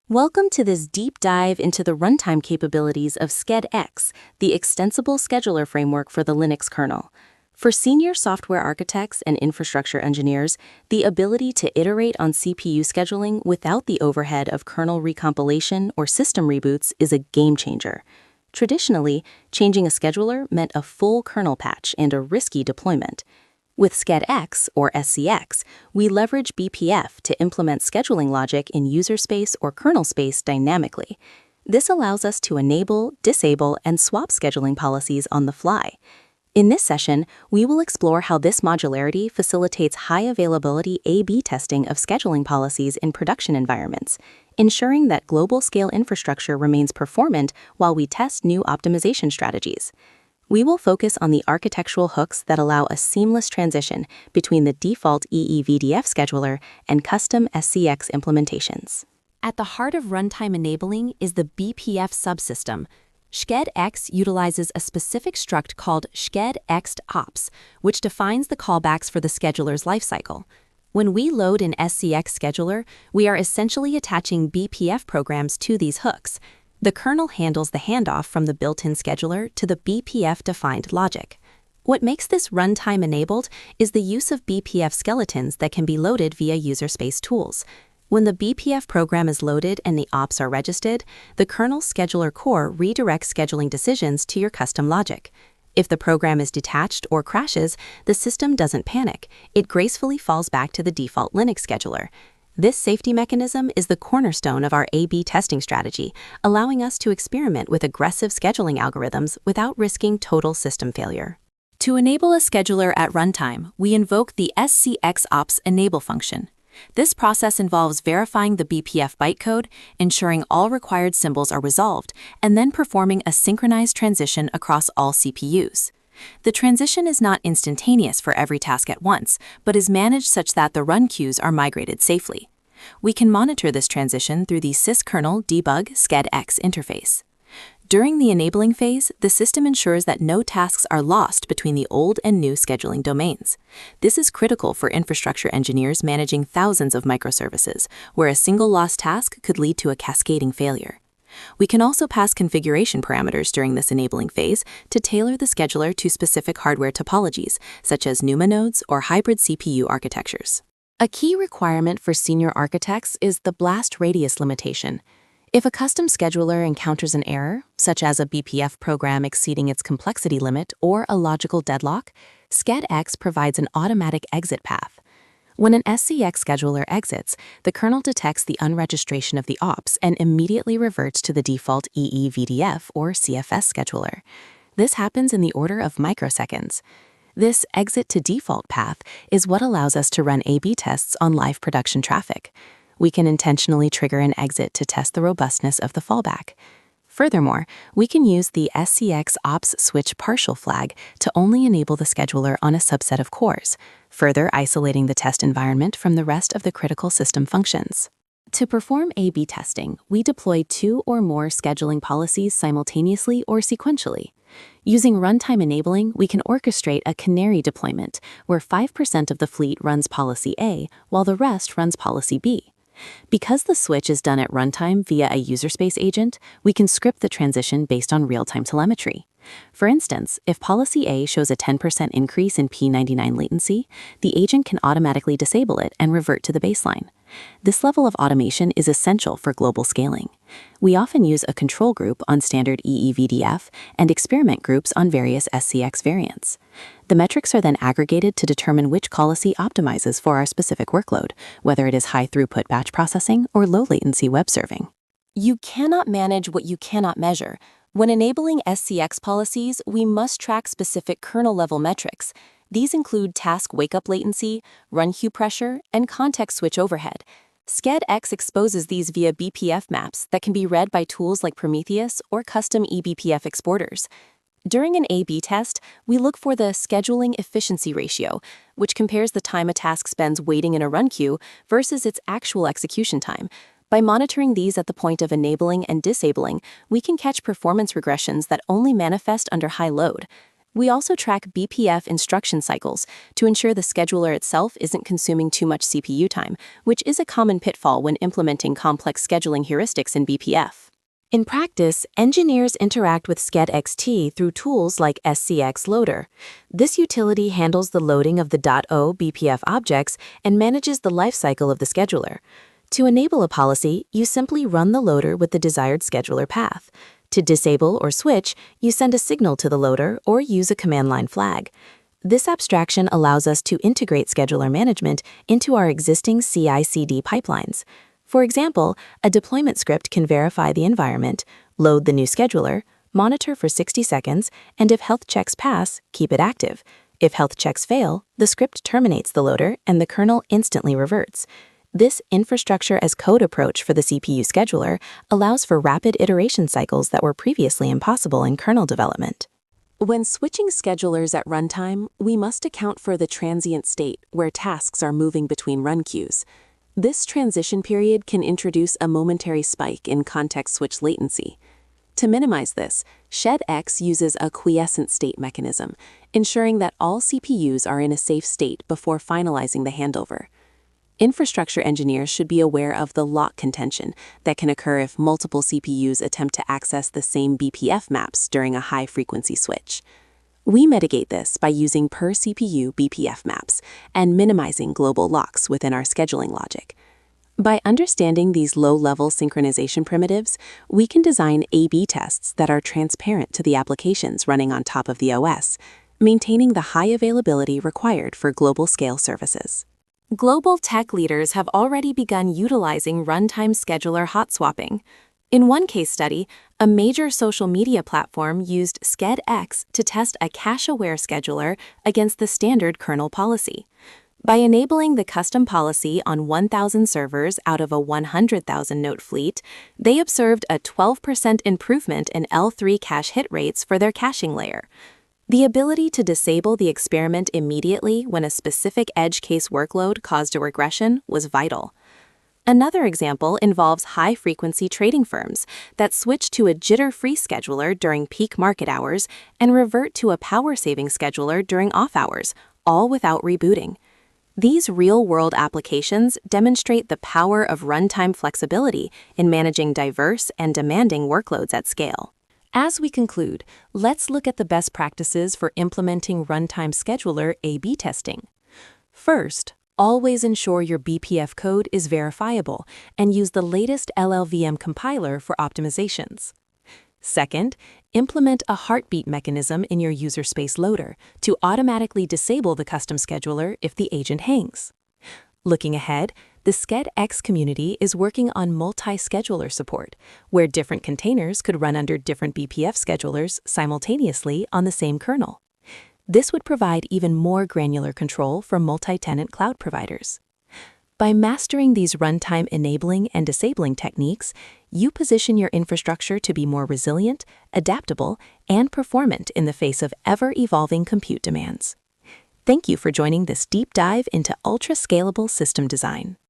Welcome to this deep dive into the runtime capabilities of SCED-X, the extensible scheduler framework for the Linux kernel. For senior software architects and infrastructure engineers, the ability to iterate on CPU scheduling without the overhead of kernel recompilation or system reboots is a game changer. Traditionally, changing a scheduler meant a full kernel patch and a risky deployment. With SCED-X, or SCX, we leverage BPF to implement scheduling logic in user space or kernel space dynamically. This allows us to enable, disable, and swap scheduling policies on the fly. In this session, we will explore how this modularity facilitates high-availability A/B testing of scheduling policies in production environments, ensuring that global-scale infrastructure remains performant while we test new optimization strategies. We will focus on the architectural hooks that allow a seamless transition between the default eBPF scheduler and custom SCX implementations. At the heart of runtime enabling is the BPF subsystem. SCED-X utilizes a specific struct called SCED-X-ops, which defines the callbacks for the scheduler's lifecycle. When we load an SCX scheduler, we are essentially attaching BPF programs to these hooks. The kernel handles the handoff from the built-in scheduler to the BPF-defined logic. What makes this runtime-enabled is the use of BPF skeletons that can be loaded via user space tools. When the BPF program is loaded and the ops are registered, the kernel's scheduler core redirects scheduling decisions to your custom logic. If the program is detached or crashes, the system doesn't panic. It gracefully falls back to the default Linux scheduler. This safety mechanism is the cornerstone of our A/B testing strategy, allowing us to experiment with aggressive scheduling algorithms without risking total system failure. To enable a scheduler at runtime, we invoke the SCX-ops enable function. This process involves verifying the BPF bytecode, ensuring all required symbols are resolved, and then performing a synchronized transition across all CPUs. The transition is not instantaneous for every task at once, but is managed such that the run queues are migrated safely. We can monitor this transition through the syskernel debug SCED-X interface. During the enabling phase, the system ensures that no tasks are lost between the old and new scheduling domains. This is critical for infrastructure engineers managing thousands of microservices, where a single lost task could lead to a cascading failure. We can also pass configuration parameters during this enabling phase to tailor the scheduler to specific hardware topologies, such as NUMA nodes or hybrid CPU architectures. A key requirement for senior architects is the blast radius limitation. If a custom scheduler encounters an error, such as a BPF program exceeding its complexity limit or a logical deadlock, SCED-X provides an automatic exit path. When an SCX scheduler exits, the kernel detects the unregistration of the ops and immediately reverts to the default eBPF or CFS scheduler. This happens in the order of microseconds. This exit to default path is what allows us to run A/B tests on live production traffic. We can intentionally trigger an exit to test the robustness of the fallback. Furthermore, we can use the SCX ops switch partial flag to only enable the scheduler on a subset of cores, further isolating the test environment from the rest of the critical system functions. To perform A/B testing, we deploy 2 or more scheduling policies simultaneously or sequentially. Using runtime enabling, we can orchestrate a canary deployment, where 5% of the fleet runs policy A, while the rest runs policy B. Because the switch is done at runtime via a user space agent, we can script the transition based on real-time telemetry. For instance, if policy A shows a 10% increase in P99 latency, the agent can automatically disable it and revert to the baseline. This level of automation is essential for global scaling. We often use a control group on standard eBPF and experiment groups on various SCX variants. The metrics are then aggregated to determine which policy optimizes for our specific workload, whether it is high-throughput batch processing or low-latency web serving. You cannot manage what you cannot measure. When enabling SCX policies, we must track specific kernel-level metrics. These include task wake-up latency, run queue pressure, and context switch overhead. SCED-X exposes these via BPF maps that can be read by tools like Prometheus or custom eBPF exporters. During an A/B test, we look for the scheduling efficiency ratio, which compares the time a task spends waiting in a run queue versus its actual execution time. By monitoring these at the point of enabling and disabling, we can catch performance regressions that only manifest under high load. We also track BPF instruction cycles to ensure the scheduler itself isn't consuming too much CPU time, which is a common pitfall when implementing complex scheduling heuristics in BPF. In practice, engineers interact with SCED-XT through tools like SCX Loader. This utility handles the loading of the .o BPF objects and manages the lifecycle of the scheduler. To enable a policy, you simply run the loader with the desired scheduler path. To disable or switch, you send a signal to the loader or use a command line flag. This abstraction allows us to integrate scheduler management into our existing CI/CD pipelines. For example, a deployment script can verify the environment, load the new scheduler, monitor for 60 seconds, and if health checks pass, keep it active. If health checks fail, the script terminates the loader and the kernel instantly reverts. This infrastructure as code approach for the CPU scheduler allows for rapid iteration cycles that were previously impossible in kernel development. When switching schedulers at runtime, we must account for the transient state where tasks are moving between run queues. This transition period can introduce a momentary spike in context switch latency. To minimize this, SCED-X uses a quiescent state mechanism, ensuring that all CPUs are in a safe state before finalizing the handover. Infrastructure engineers should be aware of the lock contention that can occur if multiple CPUs attempt to access the same BPF maps during a high-frequency switch. We mitigate this by using per-CPU BPF maps and minimizing global locks within our scheduling logic. By understanding these low-level synchronization primitives, we can design A/B tests that are transparent to the applications running on top of the OS, maintaining the high availability required for global-scale services. Global tech leaders have already begun utilizing runtime scheduler hot swapping. In one case study, a major social media platform used SCED-X to test a cache-aware scheduler against the standard kernel policy. By enabling the custom policy on 1,000 servers out of a 100,000 node fleet, they observed a 12% improvement in L3 cache hit rates for their caching layer. The ability to disable the experiment immediately when a specific edge case workload caused a regression was vital. Another example involves high-frequency trading firms that switch to a jitter-free scheduler during peak market hours and revert to a power-saving scheduler during off hours, all without rebooting. These real-world applications demonstrate the power of runtime flexibility in managing diverse and demanding workloads at scale. As we conclude, let's look at the best practices for implementing runtime scheduler A/B testing. First, always ensure your BPF code is verifiable and use the latest LLVM compiler for optimizations. Second, implement a heartbeat mechanism in your user space loader to automatically disable the custom scheduler if the agent hangs. Looking ahead, the SCED-X community is working on multi-scheduler support, where different containers could run under different BPF schedulers simultaneously on the same kernel. This would provide even more granular control for multi-tenant cloud providers. By mastering these runtime enabling and disabling techniques, you position your infrastructure to be more resilient, adaptable, and performant in the face of ever-evolving compute demands. Thank you for joining this deep dive into ultra-scalable system design.